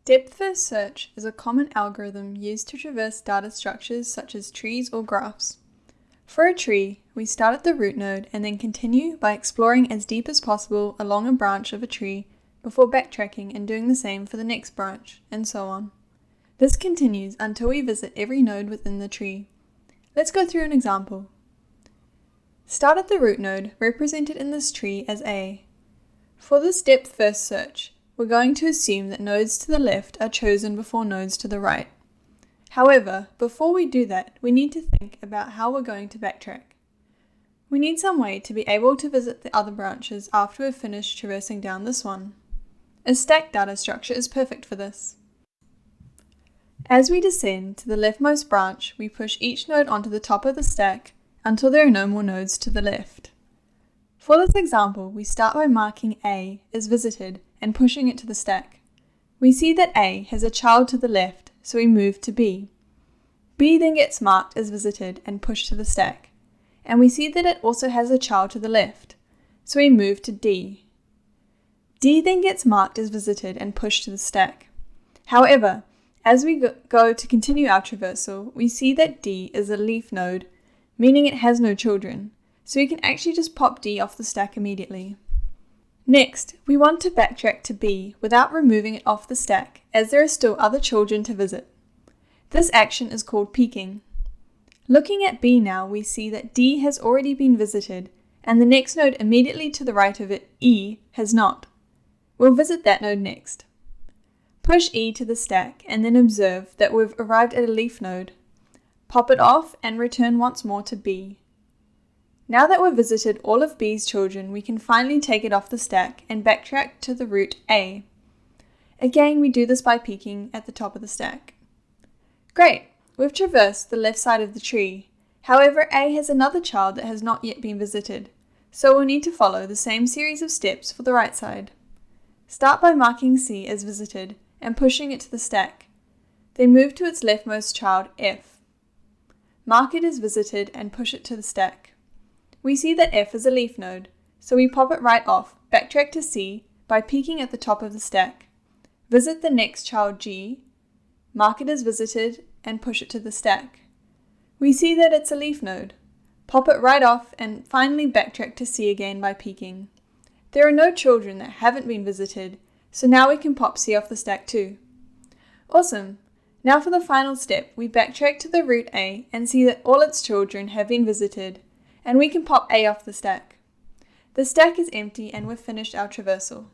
Depth-first search is a common algorithm used to traverse data structures such as trees or graphs. For a tree, we start at the root node and then continue by exploring as deep as possible along a branch of a tree before backtracking and doing the same for the next branch, and so on. This continues until we visit every node within the tree. Let's go through an example. Start at the root node, represented in this tree as A. For this depth-first search, we're going to assume that nodes to the left are chosen before nodes to the right. However, before we do that, we need to think about how we're going to backtrack. We need some way to be able to visit the other branches after we've finished traversing down this one. A stacked data structure is perfect for this. As we descend to the leftmost branch, we push each node onto the top of the stack until there are no more nodes to the left. For this example, we start by marking A as visited and pushing it to the stack. We see that A has a child to the left, so we move to B. B then gets marked as visited and pushed to the stack, and we see that it also has a child to the left, so we move to D. D then gets marked as visited and pushed to the stack. However, as we go to continue our traversal, we see that D is a leaf node, meaning it has no children, so we can actually just pop D off the stack immediately. Next, we want to backtrack to B without removing it off the stack, as there are still other children to visit. This action is called peeking. Looking at B now, we see that D has already been visited, and the next node immediately to the right of it, E, has not. We'll visit that node next. Push E to the stack, and then observe that we've arrived at a leaf node. Pop it off and return once more to B. Now that we've visited all of B's children, we can finally take it off the stack and backtrack to the root A. Again, we do this by peeking at the top of the stack. Great! We've traversed the left side of the tree. However, A has another child that has not yet been visited, so we'll need to follow the same series of steps for the right side. Start by marking C as visited and pushing it to the stack. Then move to its leftmost child, F. Mark it as visited and push it to the stack. We see that F is a leaf node, so we pop it right off, backtrack to C by peeking at the top of the stack. Visit the next child, G, mark it as visited, and push it to the stack. We see that it's a leaf node. Pop it right off and finally backtrack to C again by peeking. There are no children that haven't been visited, so now we can pop C off the stack too. Awesome! Now for the final step, we backtrack to the root A and see that all its children have been visited, and we can pop A off the stack. The stack is empty and we've finished our traversal.